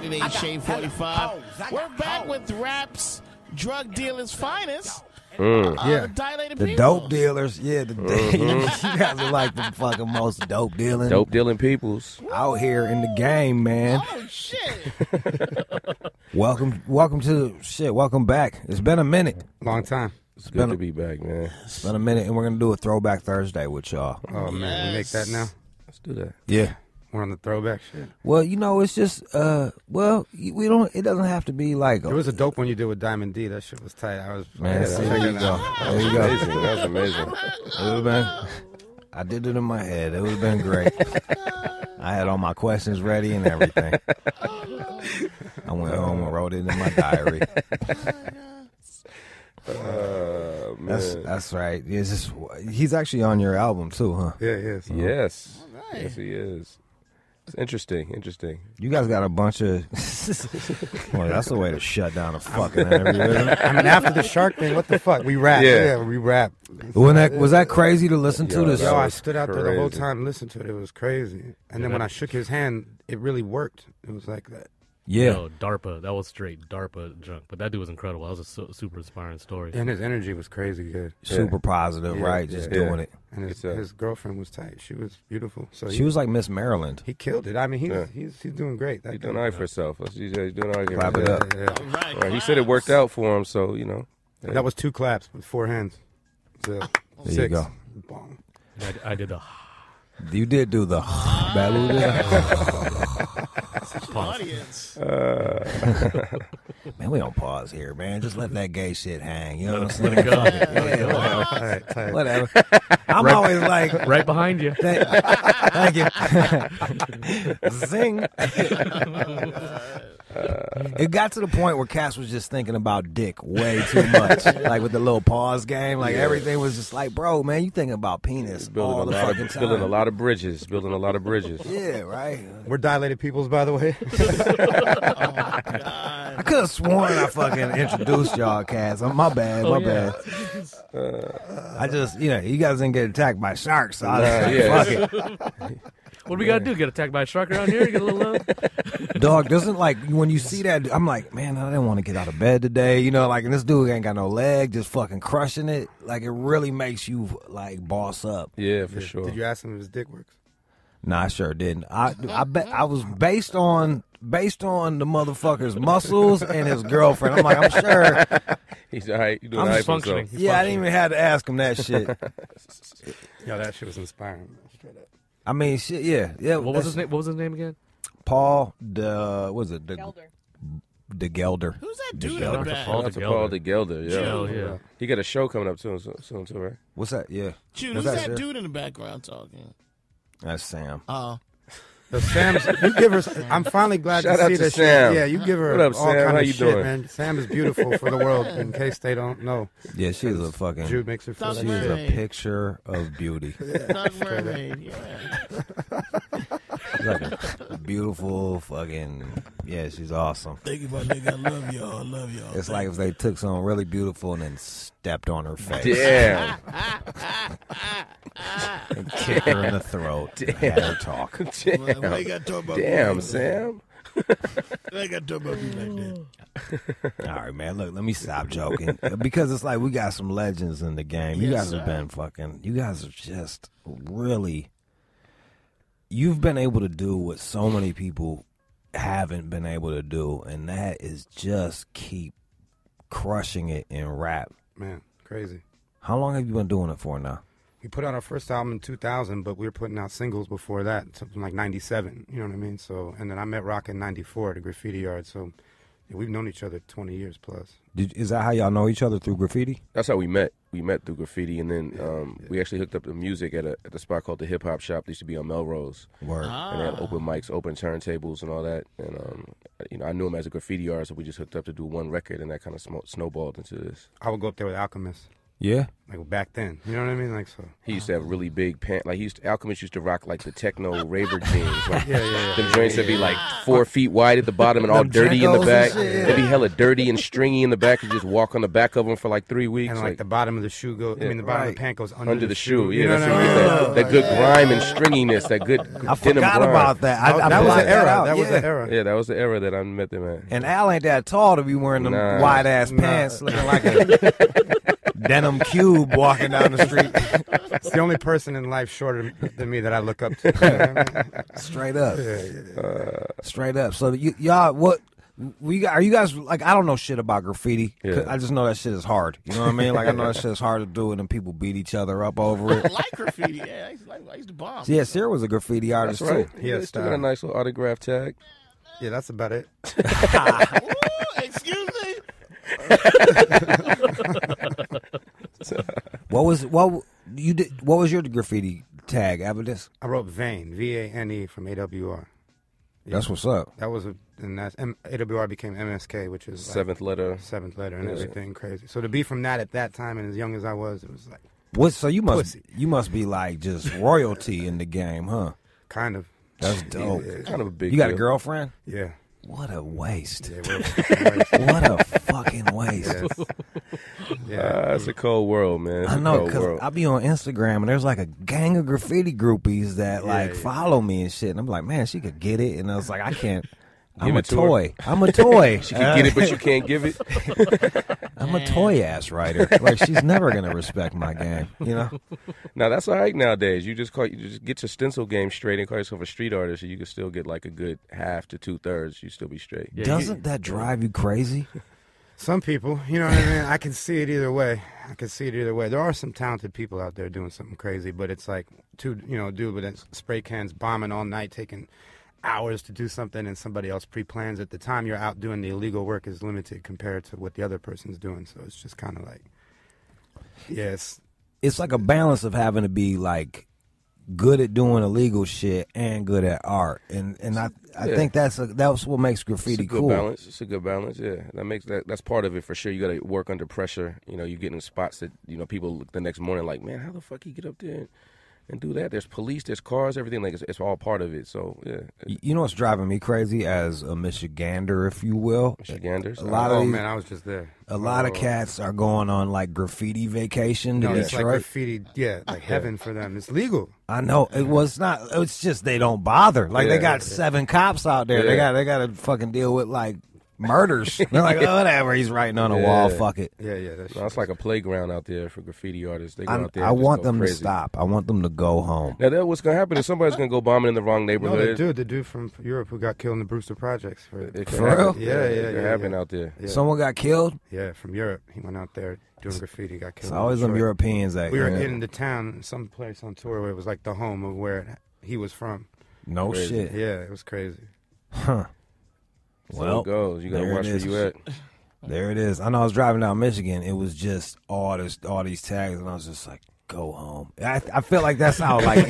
88 Shade 45. We're back with rap's drug dealers' finest. Yeah, Dilated the Peoples. dope dealers. Yeah, you guys are like the fucking most dope dealing peoples out here in the game, man. Oh shit! welcome back. It's been a minute. Long time. It's good to be back, man. It's been a minute, and we're gonna do a Throwback Thursday with y'all. Oh man, we make that now. Let's do that. Yeah. We're on the throwback shit. Well, it's just we don't. It doesn't have to be like. It was a dope one you did with Diamond D. That shit was tight. I was man. There you go. There you go. Amazing. That was amazing. It would have been. I did it in my head. It would have been great. I had all my questions ready and everything. I went home and wrote it in my diary. Man. That's right. He's actually on your album too, huh? Yeah, he is. Yes. Right. Yes, he is. It's interesting. You guys got a bunch of. Well, that's the way to shut down a fucking interview. Isn't it? I mean, after the Shark thing, what the fuck? We rap. Yeah, we rap. Was that crazy to listen to this? Yo, I stood out there the whole time, listened to it. It was crazy. And then when I shook his hand, it really worked. It was like that. Yeah. Yo, DARPA. That was straight DARPA junk. But that dude was incredible. That was a super inspiring story. And his energy was crazy good. Super positive, right? Just doing it. And his girlfriend was tight. She was beautiful. So she was like Miss Maryland. He killed it. I mean, he's doing great. He's doing all right for himself. He's doing all right. Clap it up. Right. He said it worked out for him, so That was 2 claps with 4 hands. So, there 6. you go. Bong. I did the. You did do the Balu Audience. Man, we don't pause here, man. Just let that gay shit hang. You know what I'm saying? Let it go. Yeah, All right, tight. whatever. I'm always like, Right behind you. thank you. Zing. It got to the point where Cass was just thinking about dick way too much. Like with the little pause game, like everything was just like, bro, man, you thinking about penis all the fucking time. Building a lot of bridges. Yeah, right. We're Dilated Peoples, by the way. I could have sworn I fucking introduced y'all, Cass. My bad. Bad. I just, you guys didn't get attacked by sharks, so I was like, fuck it. What do we gotta do? Get attacked by a shark around here? Get a little love? Dog, doesn't like when you see that, I'm like, man, I didn't want to get out of bed today. And this dude ain't got no leg, just fucking crushing it. Like, it really makes you, like, boss up. Yeah, for sure. Did you ask him if his dick works? Nah, I sure didn't. I bet I was based on the motherfucker's muscles and his girlfriend. I'm like, I'm sure. He's all right. He's doing I'm all right just for functioning. himself. Yeah, I didn't even have to ask him that shit. Yo, that shit was inspiring. Straight up. I mean, shit, yeah. What was his name? What was his name again? Paul Gelder. De Gelder. Who's that dude in Shout the out to back? Paul. Shout out to Paul de Gelder. Yeah. Hell yeah. He got a show coming up soon too, right? What's that? Yeah. Jude, What's who's that, that Sear? dude in the background talking? That's Sam. Sam's, you give her. I'm finally glad Shout to out see to that. Sam. Yeah, you give her What up, all Sam? kind How of you shit, doing? man. Sam is beautiful for the world. In case they don't know, Yeah, she's a fucking. Jude makes her feel She's like She's shit. a picture of beauty. Thug Mermaid, yeah. She's like a beautiful fucking. Yeah, she's awesome. Thank you, my nigga. I love y'all. It's like if they took someone really beautiful and then stepped on her face. Damn. And kicked her in the throat. And had her talk. Well, they got to talk about Damn, me Sam. They got to talk about me like that. All right, man. Look, let me stop joking. Because it's like we got some legends in the game. You Yes, guys have sir. been fucking. You guys are just really. You've been able to do what so many people haven't been able to do, and that is just keep crushing it in rap. Man, crazy. How long have you been doing it for now? We put out our first album in 2000, but we were putting out singles before that, something like 97. You know what I mean? So, and then I met Rock in 94 at the Graffiti Yard. So, yeah, we've known each other 20 years plus. Is that how y'all know each other, through Graffiti? That's how we met. We met through Graffiti, and then we actually hooked up the music at a spot called the Hip Hop Shop. That used to be on Melrose. Word. And they had open mics, open turntables, and all that. And I knew him as a graffiti artist, so we just hooked up to do one record, and that kind of snowballed into this. I would go up there with Alchemist. Yeah. Like back then, you know what I mean? Like so. He used to have really big pants. Like Alchemist used to rock like the techno raver jeans. Like Yeah. them joints would be like 4 feet wide at the bottom and all dirty in the Jenkos back. and shit, They'd be hella dirty and stringy in the back. You just walk on the back of them for like 3 weeks. And like the bottom of the shoe goes. I mean, the bottom of the pant goes under the shoe. Yeah, You know that's what what I you mean? get that good grime and stringiness. That good I denim forgot grime. about that. I That was blacked the era. out. That was Yeah. the era. Yeah, that was the era that I met them at. And Al ain't that tall to be wearing them Nah. wide ass pants, looking like a denim cube walking down the street. It's the only person in life shorter than me that I look up to. You know what I mean? Straight up. Straight up. So y'all, what? Are you guys like? I don't know shit about graffiti. Yeah. I just know that shit is hard. You know what I mean? Like I know that shit is hard to do, and then people beat each other up over I it. like graffiti. Yeah, I used to bomb. Yeah, Sear was a graffiti artist That's right. too. He had He still got a style. nice little autograph tag. Yeah, that's about it. Ooh, excuse me. What was your graffiti tag? Evidence. I wrote Vane, VANE from AWR. That's what's up. That was and that's AWR became MSK, which is like Seventh letter. seventh letter and Yeah. everything crazy. So to be from that at that time and as young as I was, it was like What? So you must Pussy. be like just royalty in the game, huh? kind of. That's dope. Yeah. Kind of a big You got a deal. girlfriend? Yeah. What a waste. Yeah, we're- What a fucking waste. yes. Yeah. It's a cold world, man. It's I a know, cold because world. I be on Instagram and there's like a gang of graffiti groupies that like yeah. follow me and shit. And I'm like, man, she could get it. And I was like, I can't. I'm Give a it to her. toy. I'm a toy. She can get it, but you can't give it. I'm a toy ass writer. Like she's never gonna respect my game. You know? Now that's all right nowadays. You just get your stencil game straight and call yourself a street artist, and you can still get like a good half to 2/3. You still be straight. Yeah, Doesn't that drive you crazy? Some people, you know what I mean? I can see it either way. There are some talented people out there doing something crazy, but it's like dude with spray cans bombing all night, taking hours to do something, and somebody else pre-plans it. The time you're out doing the illegal work is limited compared to what the other person's doing. So it's just kind of like, yes, It's like a balance of having to be like good at doing illegal shit and good at art. And I think that's what makes graffiti It's a good cool. balance. It's a good balance. Yeah, that's part of it for sure. You got to work under pressure. You know, you get in spots that people look the next morning like, man, how the fuck you get up there and do that? There's police, there's cars, everything. Like it's all part of it. So yeah, You know what's driving me crazy as a Michigander, if you will? Michiganders. A lot of oh these- man, I was just there. A lot of cats are going on like graffiti vacation to No, it's like Detroit. graffiti, like heaven for them. It's legal. I know it was not. It's just they don't bother. Like they Yeah. got 7 cops out there. Yeah. They got to fucking deal with like murders. They're like, oh, whatever. He's writing on a wall. Yeah. Fuck it. Yeah, that's No, it's like a playground out there for graffiti artists. They go out there. I and just want go them crazy. to stop. I want them to go home. Now that what's gonna happen is somebody's gonna go bombing in the wrong No, neighborhood. the dude from Europe who got killed in the Brewster Projects. It could For happen. real? Yeah, it could happen out there. Yeah. Someone got killed. Yeah, from Europe. He went out there doing graffiti, got killed. It's in always them Detroit. Europeans that We were in the town, some place on tour where it was like the home of where he was from. no Crazy. shit. Yeah, it was crazy. Huh. So Well, it goes. You gotta there watch it where is. you at. There it is. I know I was driving down Michigan. It was just all these tags, and I was just like, go home. I feel like that's how like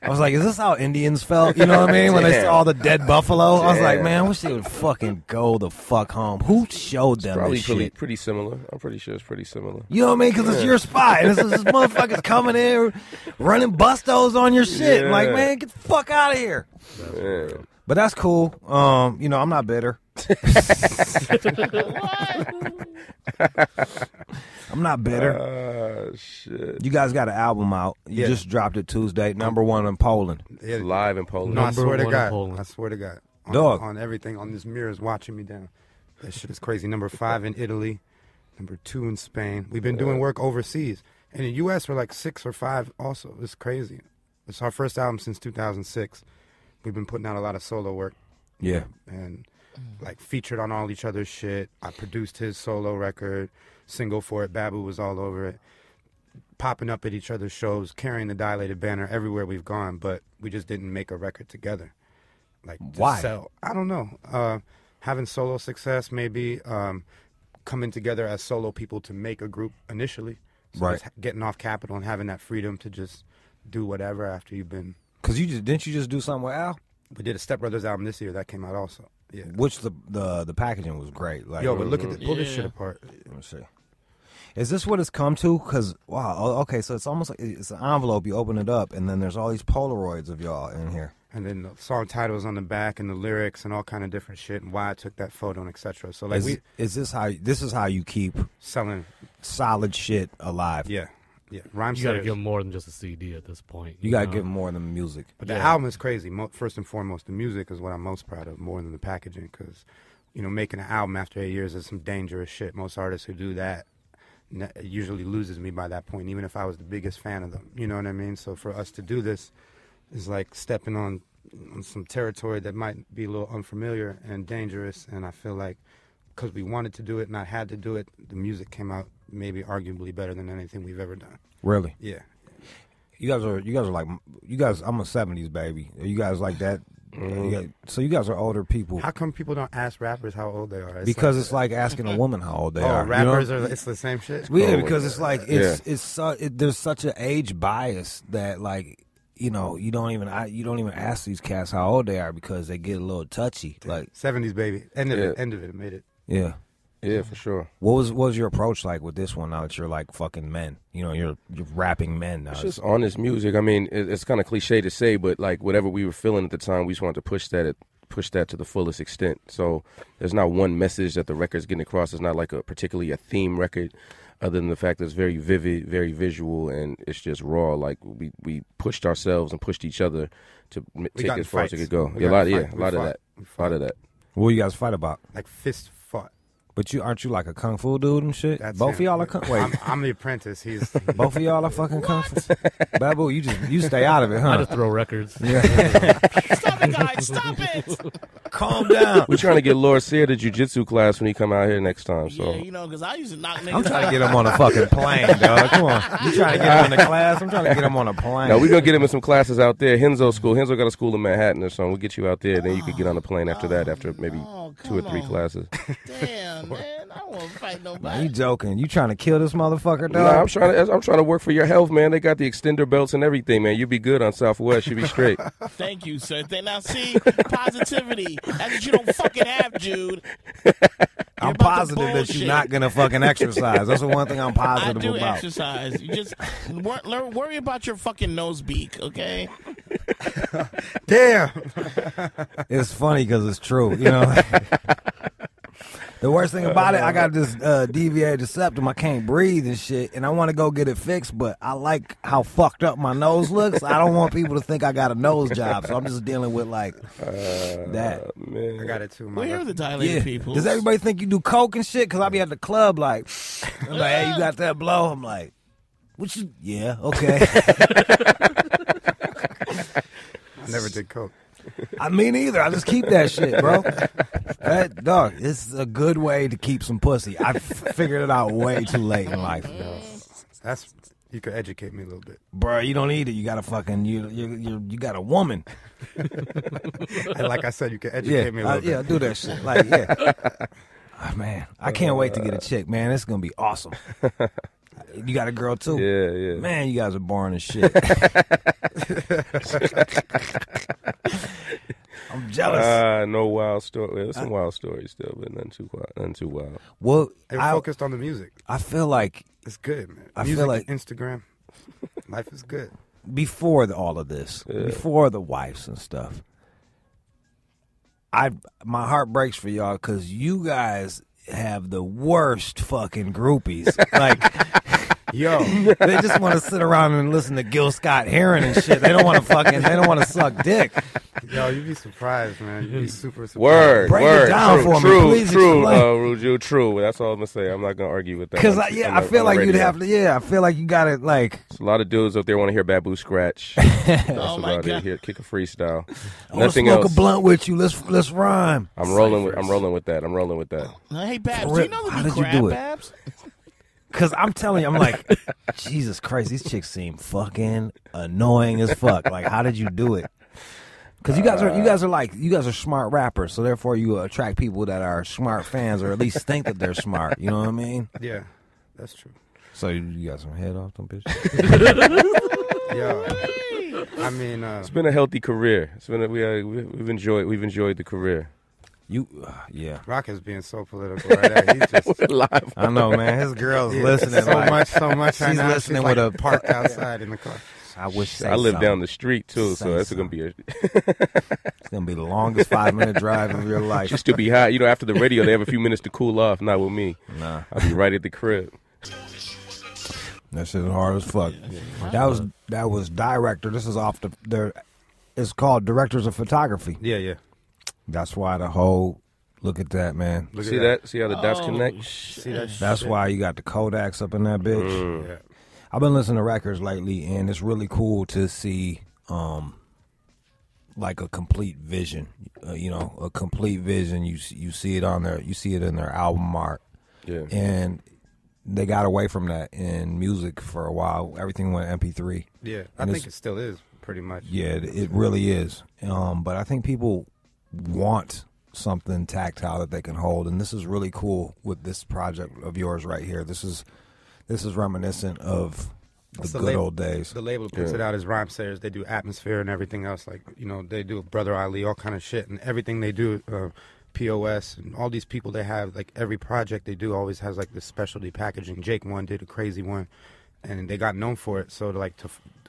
I was like, is this how Indians felt? You know what I mean? When they Damn. saw the dead buffalo, I was like, Damn. man, I wish they would fucking go the fuck home. Who showed them Probably this shit? pretty similar. I'm pretty sure it's pretty similar. You know what I mean? Because it's your spot. And this motherfucker's coming in, running bustos on your shit. I'm like, Yeah. man, get the fuck out of here. Yeah. But that's cool. I'm not bitter. I'm not bitter. Shit. You guys got an album out. You Yeah. just dropped it Tuesday, #1 in Poland. Yeah, It's live in Poland. no, I Number swear to one in God. Poland. I swear to God. Dog. On everything, on this mirror is watching me down. That shit is crazy. #5 in Italy, #2 in Spain. We've been doing work overseas. And in the U.S., we're like 6 or 5 also. It's crazy. It's our first album since 2006. We've been putting out a lot of solo work. Yeah. And like featured on all each other's shit. I produced his solo record, single for it. Babu was all over it. Popping up at each other's shows, carrying the Dilated banner everywhere we've gone, but we just didn't make a record together. Like to Why? sell. I don't know. Having solo success, maybe coming together as solo people to make a group initially. So Right. just getting off Capitol and having that freedom to just do whatever after you've been. Because didn't you just do something with Al? We did a Step Brothers album this year that came out also. Yeah. Which the packaging was great. Like, Yo, but look at pull this Yeah. shit apart. let me see. Is this what it's come to? Because, wow, okay, so it's almost like it's an envelope. You open it up, and then there's all these Polaroids of y'all in here. And then the song titles on the back and the lyrics and all kind of different shit and why I took that photo and etc. So like this is how you keep selling solid shit alive. Yeah. Rhyme You got to give them more than just a CD at this point. You got to give them more than music. But the album is crazy. First and foremost, the music is what I'm most proud of, more than the packaging. Because, making an album after 8 years is some dangerous shit. Most artists who do that usually loses me by that point, even if I was the biggest fan of them. You know what I mean? So for us to do this is like stepping on some territory that might be a little unfamiliar and dangerous. And I feel like because we wanted to do it and I had to do it, the music came out maybe arguably better than anything we've ever done. Really? Yeah. You guys are like, I'm a 70s baby. Are you guys like that? So you guys are older people. How come people don't ask rappers how old they are? Because it's like asking a woman how old they are. Rappers are. It's the same shit. Yeah, because it's like there's such an age bias that like you don't even ask these cats how old they are because they get a little touchy. Like 70s baby. End of it. Made it. Yeah. Yeah, for sure. What was your approach like with this one? Now that you're like fucking men, you're rapping men now. It's just honest music. I mean, it's kind of cliche to say, but like whatever we were feeling at the time, we just wanted to push that to the fullest extent. So there's not one message that the record's getting across. It's not like particularly a theme record, other than the fact that it's very vivid, very visual, and it's just raw. Like we pushed ourselves and pushed each other to take as far as it could go. A lot of that. What do you guys fight about? Like fist fought. But aren't you like a kung fu dude and shit? That's both him. of y'all are wait. I'm the apprentice. He's both of y'all are fucking kung fu. Babu, you stay out of it, huh? I just throw records. Yeah. Stop it, guys! Stop it! Calm down. We're trying to get Lord Sear to jiu-jitsu class when he come out here next time. So Yeah, because I used to knock niggas I'm trying to get him on a fucking plane, dog. Come on. You trying to get him in the class? I'm trying to get him on a plane. no, we're gonna get him in some classes out there. Henzo school. Henzo got a school in Manhattan or something. We'll get you out there, then you could get on the plane after that, after maybe 2 or 3 classes. Damn, man. I don't want to fight Nah, nobody. you joking. You trying to kill this motherfucker, dog? Nah, I'm trying to work for your health, man. They got the extender belts and everything, man. You be good on Southwest. You be straight. Thank you, sir. Now, see, positivity. That's what you don't fucking have, Jude. I'm positive that you're not going to fucking exercise. That's the one thing I'm positive I do about. exercise. You just worry about your fucking nose beak, okay? damn. It's funny because it's true, The worst thing about it, I got this deviated septum. I can't breathe and shit, and I want to go get it fixed, but I like how fucked up my nose looks. I don't want people to think I got a nose job, so I'm just dealing with like that. Man. I got it too. We're here with the Dilated Peoples. Does everybody think you do coke and shit? Because I be at the club like, I'm like, hey, you got that blow? I'm like, what you? Yeah, okay. I never did coke. I mean, either. I just keep that shit, bro. That dog, it's a good way to keep some pussy. I figured it out way too late in life. You could educate me a little bit, Bro, you don't need it. You got a fucking you got a woman. and like I said, you could educate me a little bit. Yeah, do that shit. Like, yeah. Oh, man, I can't wait to get a chick, man. It's gonna be awesome. You got a girl too? Yeah. Man, you guys are boring as shit. I'm jealous. No wild story. There's some wild stories still, but nothing too wild. Well, I focused on the music. I feel like It's good, man. I Music, feel like- Instagram, life is good. before all of this, before the wives and stuff, my heart breaks for y'all because you guys have the worst fucking groupies. Like, Yo, they just want to sit around and listen to Gil Scott-Heron and shit. They don't want to suck dick. you'd be surprised, man. You'd be super surprised. Word, Break word, it down true, for me, true, please true, explain. Ruju, true. That's all I'm gonna say. I'm not gonna argue with that. Because I feel like you'd have to. Yeah, I feel like you got it. Like, There's a lot of dudes out there want to hear Babu scratch. That's Oh, my about it. God. Here, kick a freestyle. I want to Nothing smoke else. a blunt with you. Let's rhyme. I'm rolling with that. Hey, Babs, For do you real, know how that you did you crab, do it? Babs? Because I'm telling you, I'm like, Jesus Christ, these chicks seem fucking annoying as fuck. Like, how did you do it? Because you guys are smart rappers, so therefore you attract people that are smart fans, or at least think that they're smart. You know what I mean? Yeah, that's true. So you got some head off them bitches. Yo, I mean, It's been a healthy career. It's been we've enjoyed the career. Yeah. Rock is being so political right now. He's just Live. I know, man. His girl's listening. so like, much. Right she's now. listening She's with like a parked outside in the car. I wish. I live down the street too, Say so that's something. gonna be a. It's gonna be the longest 5-minute drive of your life. You still be high. You know, after the radio, they have a few minutes to cool off. Not with me. Nah, I'll be right at the crib. that shit is hard as fuck. That was director. This is off the. It's called Directors of Photography. Yeah. That's why the whole. Look at that, man. Look See at that? See how the dots connect? See that? That's shit? why you got the Kodaks up in that bitch. Yeah. I've been listening to records lately, and it's really cool to see, like a complete vision. A complete vision. You see it on there. You see it in their album art, Yeah. and they got away from that in music for a while. Everything went MP3. Yeah, I And think it still is pretty much. Yeah, it really is. But I think people want something tactile that they can hold, and this is really cool with this project of yours right here. This is reminiscent of the It's the good label- old days. The label puts it out as Rhyme Sayers. They do Atmosphere and everything else. Like, they do Brother Ali, all kind of shit. And everything they do, POS, and all these people they have, like every project they do always has like this specialty packaging. Jake one did a crazy one, and they got known for it. So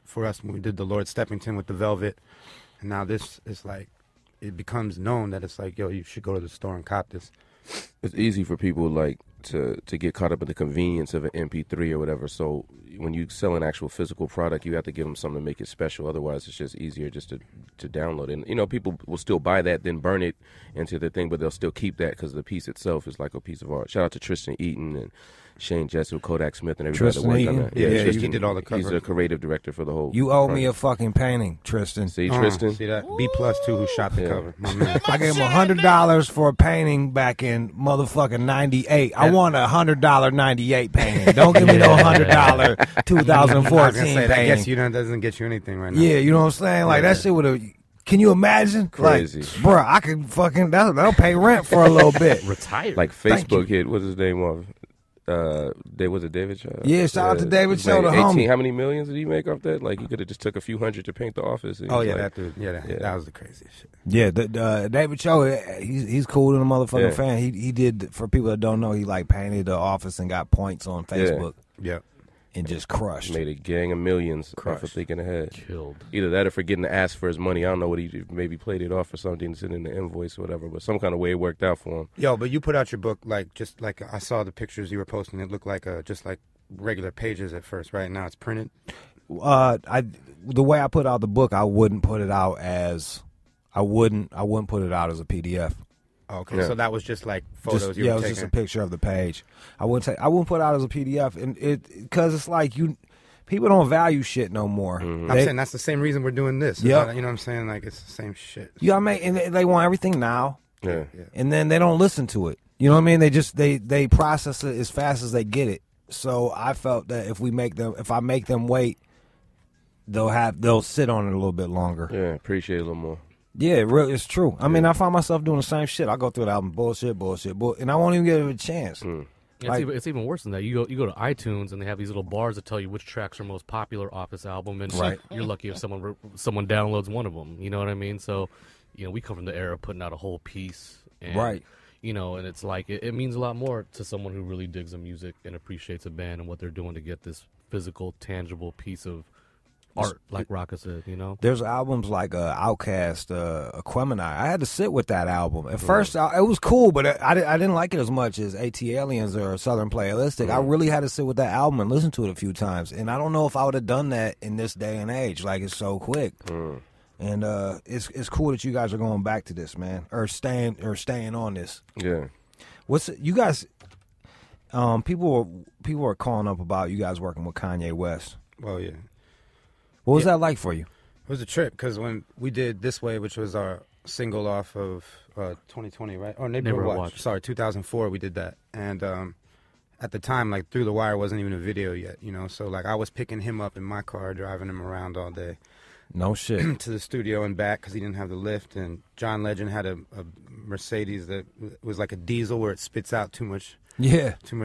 for us, when we did the Lord Steppington with the Velvet, and now this is like, it becomes known that it's like, yo, you should go to the store and cop this. It's easy for people like to get caught up in the convenience of an MP3 or whatever. So when you sell an actual physical product, you have to give them something to make it special. Otherwise, it's just easier just to download it. And people will still buy that, then burn it into the thing, but they'll still keep that because the piece itself is like a piece of art. Shout out to Tristan Eaton and Shane Jessup, Kodak Smith, and everybody Tristan that worked Eaton? on that. Yeah, Tristan, he did all the He's cover. a creative director for the whole. You owe me a project. fucking painting, Tristan. See, Tristan. See that? B+ too, who shot the Yeah. cover. My man. I gave him $100 for a painting back in motherfucking '98. I want a $100 '98 painting. Don't give me no $100 I was 2014 gonna say, that painting. gets you, that doesn't get you anything right now. Yeah, you know what I'm saying? Like that shit would have. Can you imagine? Crazy. Like, bruh, I could fucking that'll pay rent for a little bit. Retired. Like Thank Facebook hit. What's his name off? Was it David Shaw? Yeah, shout out to David he Shaw, made the homie. How many millions did he make off that? Like, he could have just took a few hundred to paint the office. And Oh he's yeah, like, that dude. Yeah, that was the craziest shit. Yeah, David Cho, he's cool than a motherfucking Yeah. fan. He did, for people that don't know, he like painted the office and got points on Facebook Yeah. and just crushed. made a gang of millions off of Crushed. thinking ahead. Killed. Either that or forgetting to ask for his money. I don't know what he did. Maybe played it off or something, sent in the invoice or whatever. But some kind of way it worked out for him. Yo, but you put out your book just like I saw the pictures you were posting. It looked like just like regular pages at first. Right now it's printed. The way I put out the book, I wouldn't put it out as I wouldn't put it out as a PDF. Okay, Yeah. so that was just like photos Just, you yeah, were it was taking. just a picture of the page. I wouldn't put it out as a PDF, and because it's like people don't value shit no more. Mm-hmm. I'm saying that's the same reason we're doing this. Yep. You know what I'm saying? Like it's the same shit. You know what I mean? And they want everything now. Yeah. And then they don't listen to it. You know what I mean? They just they process it as fast as they get it. So I felt that if I make them wait, they'll sit on it a little bit longer. Yeah, appreciate it a little more. Yeah, it's true. I mean, I find myself doing the same shit. I go through the album bullshit, and I won't even give it a chance. Yeah, it's even worse than that. You go to iTunes and they have these little bars that tell you which tracks are most popular off this album, and Right. you're lucky if someone downloads one of them. You know what I mean? So, we come from the era of putting out a whole piece, and, Right. And it's like it means a lot more to someone who really digs the music and appreciates a band and what they're doing to get this physical, tangible piece of art, like Rocka said. There's albums like Outkast, Aquemini. I had to sit with that album. At first, it was cool, but I didn't like it as much as AT Aliens or Southern Playalistic. I really had to sit with that album and listen to it a few times. And I don't know if I would have done that in this day and age. Like, it's so quick. And it's cool that you guys are going back to this, man, or staying on this. Yeah. You guys? People are calling up about you guys working with Kanye West. Oh yeah. What was that like for you? It was a trip because when we did This Way, which was our single off of 2020, right? Or Neighborhood Watch. Sorry, 2004, we did that. And at the time, like, Through the Wire wasn't even a video yet, So, like, I was picking him up in my car, driving him around all day No shit. to the studio and back because he didn't have the lift. And John Legend had a Mercedes that was like a diesel where it spits out too much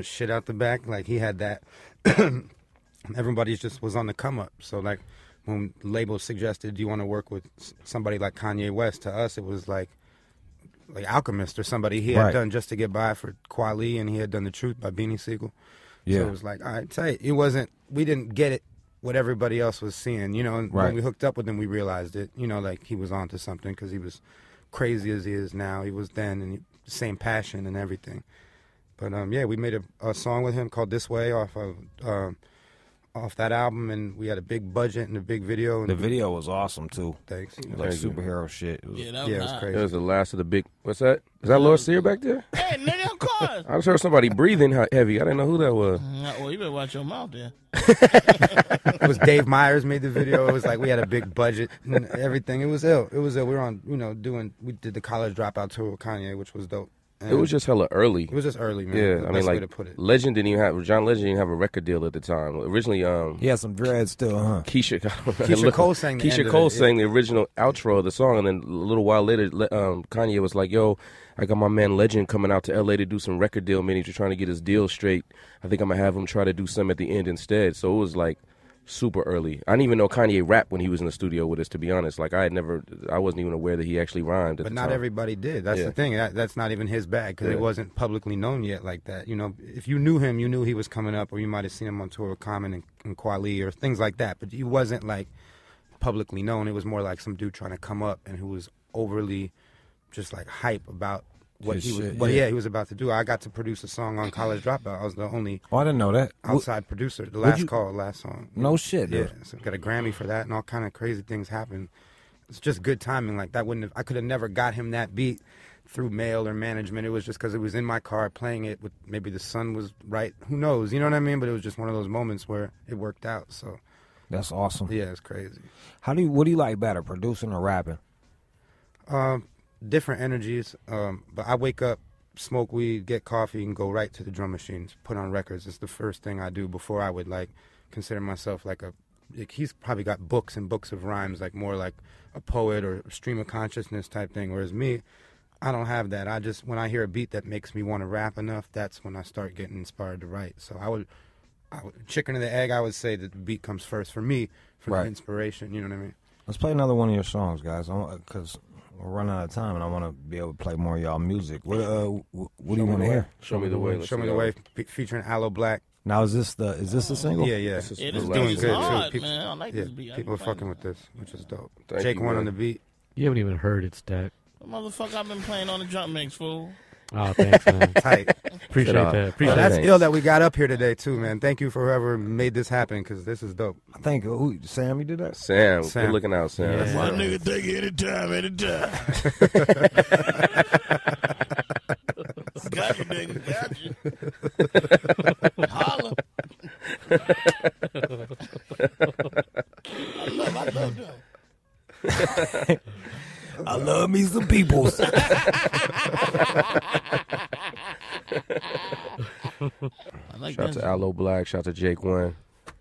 shit out the back. Like, he had that. Everybody just was on the come up. So, like, when labels suggested, do you want to work with somebody like Kanye West? To us, it was like, like Alchemist or somebody he had done Just to Get By for Kweli, and he had done The Truth by Beanie Siegel. Yeah. So it was like, all right, tight. It wasn't, we didn't get it what everybody else was seeing, you know, and when we hooked up with him, we realized it, you know, like he was onto something because he was crazy as he is now. He was then, and the same passion and everything. But yeah, we made a song with him called This Way off that album, and we had a big budget and a big video. And the video was awesome too. Thanks. Like superhero shit. It was, it was crazy. It was the last of the big. What's that? Is that Lord Sear back there? Hey, nigga, of course. I just heard somebody breathing heavy. I didn't know who that was. Well, you better watch your mouth then. It was Dave Myers made the video. It was like we had a big budget and everything. It was ill. It was ill. We were on, you know, we did the college dropout tour with Kanye, which was dope. And it was just hella early. It was just early, man. Yeah, I mean, like, Legend didn't even have, John Legend didn't have a record deal at the time. Originally, he had some dreads still, huh? Keisha Cole sang the original outro of the song, and then a little while later, Kanye was like, yo, I got my man Legend coming out to L.A. to do some record deal meetings. We're trying to get his deal straight. I think I'm going to have him try to do some at the end instead. So it was like super early. I didn't even know Kanye rapped when he was in the studio with us, to be honest. Like, I wasn't even aware that he actually rhymed at But the not time. Everybody did. That's the thing. That's not even his bag because it wasn't publicly known yet like that. You know, if you knew him, you knew he was coming up, or you might have seen him on tour with Common and Kweli or things like that. But he wasn't like publicly known. It was more like some dude trying to come up and who was overly just like hype about what he was, he was about to do. I got to produce a song on College Dropout. I was the only I didn't know that. outside producer. The last song. No shit, dude. Yeah, so got a Grammy for that, and all kind of crazy things happened. It's just good timing. Like that I could have never got him that beat through mail or management. It was just because it was in my car playing it with maybe the sun was right. Who knows? You know what I mean? But it was just one of those moments where it worked out. So that's awesome. Yeah, it's crazy. What do you like better, producing or rapping? Different energies, but I wake up, smoke weed, get coffee, and go right to the drum machines, put on records. It's the first thing I do before I would like consider myself like he's probably got books and books of rhymes, like more like a poet or a stream of consciousness type thing, whereas me, I don't have that. I just, when I hear a beat that makes me want to rap enough, that's when I start getting inspired to write. So I would chicken and the egg, I would say that the beat comes first for me, for the inspiration, you know what I mean? Let's play another one of your songs, guys, because we're running out of time, and I want to be able to play more of y'all music. What do you want to hear? Show Me the Way. Show Me the Way, featuring Aloe Black. Now, is this the single? Yeah. It's doing good hard, too. Man. I like this beat. People are fucking with this, which is dope. Thank Jake you, One man. on the beat. You haven't even heard it, Stack. Motherfucker, I've been playing on the jump mix, fool. Oh, thanks, man. Tight. Appreciate that. Appreciate That's that. ill that we got up here today too, man. Thank you for whoever made this happen, because this is dope. I think Sam, you did that. Sam, good looking out, Sam. Yeah. My nigga take it anytime. Got you, nigga. Got you. Holla. I love them. I love me some peoples. I like Shout out that. to Aloe Black. Shout out to Jake One.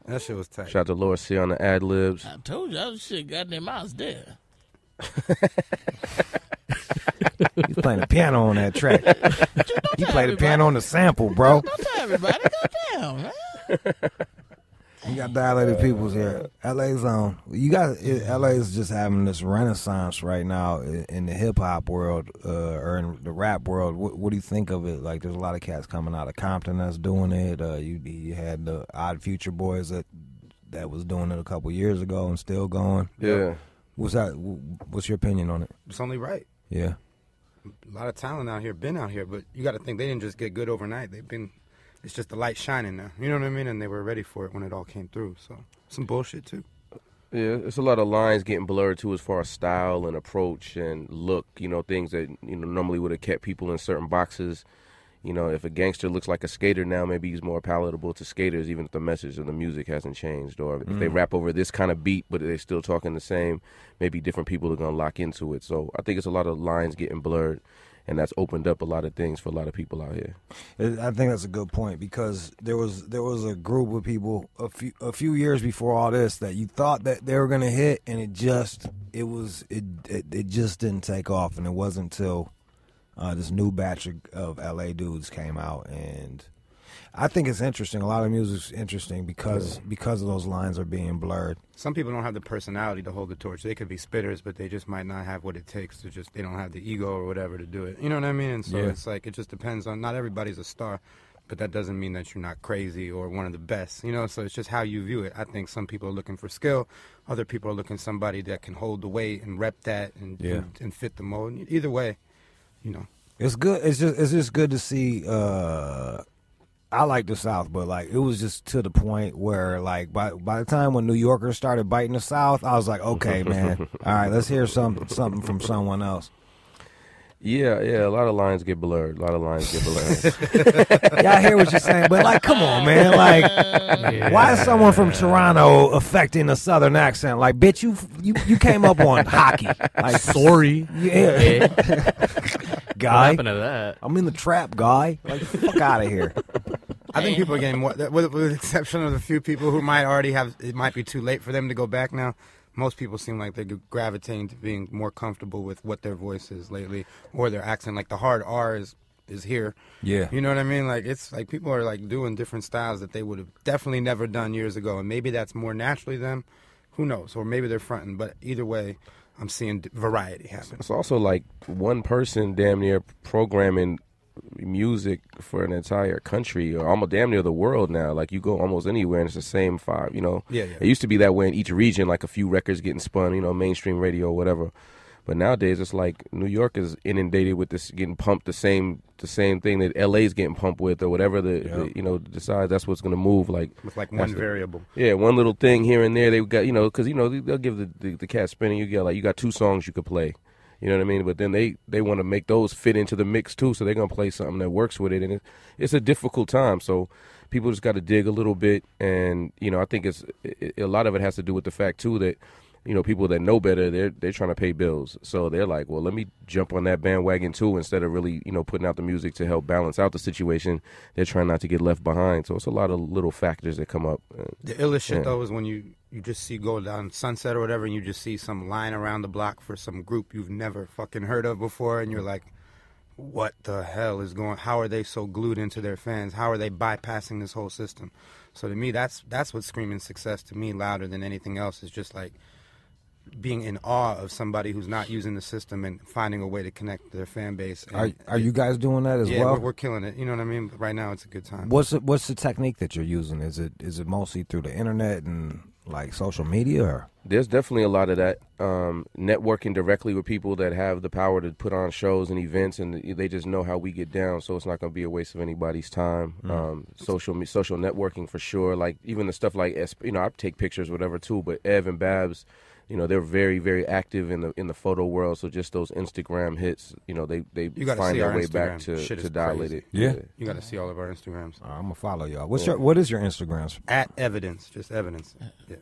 That shit was tight. Shout out to Lord C on the ad libs. I told you, I was shit goddamn I was there. You playing the piano on that track. You play the piano on the sample, bro. Don't tell everybody. Goddamn, man. You got Dilated Peoples here. LA's on. LA is just having this renaissance right now in the hip hop world or in the rap world. What do you think of it? Like, there's a lot of cats coming out of Compton that's doing it. You had the Odd Future Boys that was doing it a couple years ago and still going. Yeah. What's your opinion on it? It's only right. Yeah. A lot of talent out here, been out here, but you got to think they didn't just get good overnight. It's just the light shining now. You know what I mean? And they were ready for it when it all came through. So some bullshit too. Yeah, it's a lot of lines getting blurred too as far as style and approach and look, things that, normally would have kept people in certain boxes. If a gangster looks like a skater now, maybe he's more palatable to skaters, even if the message of the music hasn't changed. Or if they rap over this kind of beat, but they're still talking the same, maybe different people are going to lock into it. So I think it's a lot of lines getting blurred, and that's opened up a lot of things for a lot of people out here. I think that's a good point, because there was a group of people a few years before all this that you thought that they were going to hit, and it just didn't take off, and it wasn't until this new batch of LA dudes came out, and I think it's interesting. A lot of music's interesting because of those lines are being blurred. Some people don't have the personality to hold the torch. They could be spitters, but they just might not have what it takes to they don't have the ego or whatever to do it. You know what I mean? And so it's like, it just depends on, not everybody's a star, but that doesn't mean that you're not crazy or one of the best, you know? So it's just how you view it. I think some people are looking for skill. Other people are looking for somebody that can hold the weight and rep that and fit the mold. Either way, you know. It's good. It's just good to see. I like the South, but like it was just to the point where like by the time when New Yorkers started biting the South, I was like, okay, man, all right, let's hear something from someone else. Yeah, a lot of lines get blurred. Yeah, I hear what you're saying, but like, come on, man, like, why is someone from Toronto affecting a Southern accent? Like, bitch, you came up on hockey. Like, sorry, yeah. Guy, what happened to that? I'm in the trap, guy. Like, fuck out of here. I think people are getting more, with the exception of a few people who might already have, it might be too late for them to go back now. Most people seem like they're gravitating to being more comfortable with what their voice is lately, or their accent. Like the hard R is here. Yeah. You know what I mean? Like it's like people are like doing different styles that they would have definitely never done years ago, and maybe that's more naturally them. Who knows? Or maybe they're fronting. But either way, I'm seeing variety happen. It's also like one person damn near programming music for an entire country or almost damn near the world now. Like you go almost anywhere and it's the same five, you know. Yeah. It used to be that way in each region, like a few records getting spun, you know, mainstream radio or whatever. But nowadays it's like New York is inundated with this, getting pumped the same thing that LA's getting pumped with or whatever the you know, decides that's what's going to move, like with like one variable. Yeah, one little thing here and there they got, you know, cuz you know they'll give the cat spinning, you got two songs you could play. You know what I mean? But then they want to make those fit into the mix too, so they're going to play something that works with it. And it's a difficult time, so people just got to dig a little bit. And, you know, I think a lot of it has to do with the fact too that, you know, people that know better, they're trying to pay bills. So they're like, well, let me jump on that bandwagon too instead of really, you know, putting out the music to help balance out the situation. They're trying not to get left behind. So it's a lot of little factors that come up. The illest shit, though, is when you just go down Sunset or whatever and you just see some line around the block for some group you've never fucking heard of before, and you're like, what the hell is going on? How are they so glued into their fans? How are they bypassing this whole system? So to me, that's what's screaming success to me louder than anything else. Is just like being in awe of somebody who's not using the system and finding a way to connect to their fan base. And are you guys doing that as well? Yeah, we're killing it. You know what I mean? But right now, it's a good time. What's the technique that you're using? Is it mostly through the internet and like social media? Or? There's definitely a lot of that. Networking directly with people that have the power to put on shows and events, and they just know how we get down, so it's not going to be a waste of anybody's time. Social networking for sure. Like even the stuff like, you know, I take pictures, whatever too. But Ev and Babs, you know, they're very, very active in the photo world. So just those Instagram hits, you know, they find their way back to Dilated. Yeah, you got to see all of our Instagrams. I'm gonna follow y'all. What is your Instagrams? At Evidence, just Evidence. Yeah.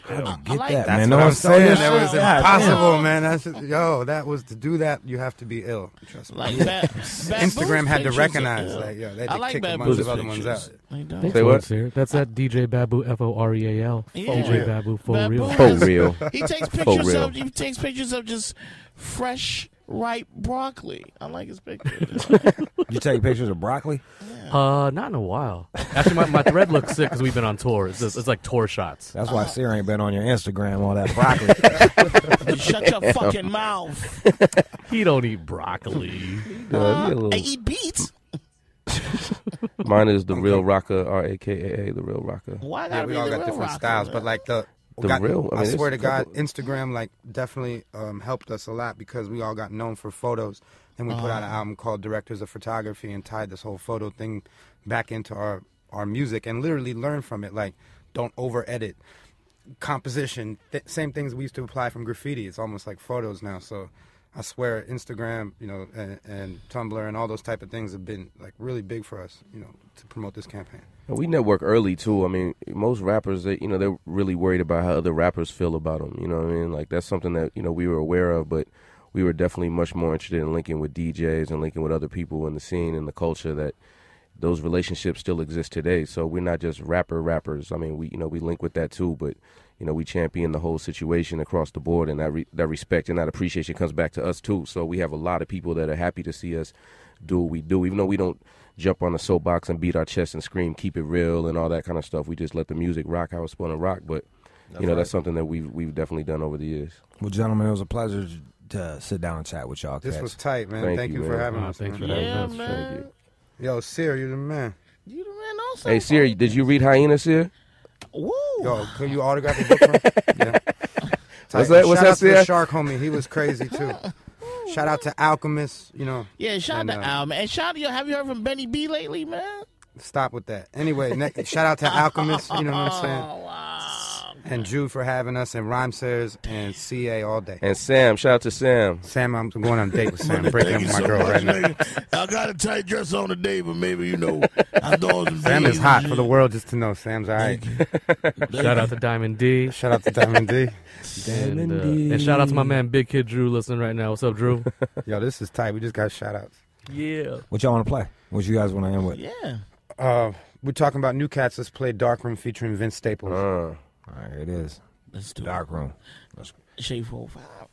I don't get like that, That's man. what No I'm one's saying. saying That was impossible, man. That was to do that. You have to be ill. Trust me. Like Instagram had to recognize, they had to kick a bunch of other ones out. Say what? Here. That's at DJ Babu FOREAL. Yeah. DJ Babu for real. For real. He takes pictures of just fresh, ripe broccoli. I like his pictures. You take pictures of broccoli? Not in a while. Actually, my thread looks sick because we've been on tour. It's like tour shots. That's why Sear ain't been on your Instagram, all that broccoli. Shut your fucking mouth. He don't eat broccoli. I eat beets. Mine is the Real Rocker, RAKAA, the Real Rocker. Why Yeah, we all got different styles, but like real. I swear to God, Instagram like definitely helped us a lot because we all got known for photos. And we put out an album called Directors of Photography and tied this whole photo thing back into our music and literally learned from it. Like, don't over-edit. Composition, same things we used to apply from graffiti. It's almost like photos now. So I swear Instagram, you know, and Tumblr and all those type of things have been like really big for us, you know, to promote this campaign. We network early too. I mean, most rappers, they're really worried about how other rappers feel about them. You know what I mean? Like that's something that, you know, we were aware of, but we were definitely much more interested in linking with DJs and linking with other people in the scene and the culture that those relationships still exist today. So we're not just rappers. I mean, we link with that too, but you know, we champion the whole situation across the board, and that respect and that appreciation comes back to us too. So we have a lot of people that are happy to see us do what we do. Even though we don't jump on the soapbox and beat our chest and scream, keep it real and all that kind of stuff. We just let the music rock how it's supposed to rock. But, that's something that we've definitely done over the years. Well, gentlemen, it was a pleasure to sit down and chat with y'all. This was tight, man. Thank you for having us. Thanks for Yeah, having us. man. Thank you. Yo, Sear, you the man. You the man also. Hey, Sear, did you read Hyena, Sear? Woo. Yo, could you autograph the book for him? Yeah. What's that? What's Shout that, out to the Sear? Shark homie. He was crazy, too. Shout out to Alchemist, Yeah, shout And, out to Al, man. And shout out to have you heard from Benny B lately, man? Stop with that. Anyway, shout out to Alchemist, you know what I'm saying? Oh, wow. And Jude for having us, and Rhymesayers, and CA all day. And Sam, shout out to Sam. Sam, I'm going on a date with Sam. Breaking up with my girl right now. I got a tight dress on today, but maybe, I thought Sam is hot for the world just to know. Sam's all right. Shout out to Diamond D. Shout out to Diamond D. And shout out to my man Big Kid Drew listening right now. What's up, Drew? Yo, this is tight. We just got shout outs. Yeah. What y'all want to play? What you guys want to end with? Yeah. We're talking about new cats. Let's play Darkroom featuring Vince Staples. All right, here it is. Let's do Dark Room. it. Shade 405.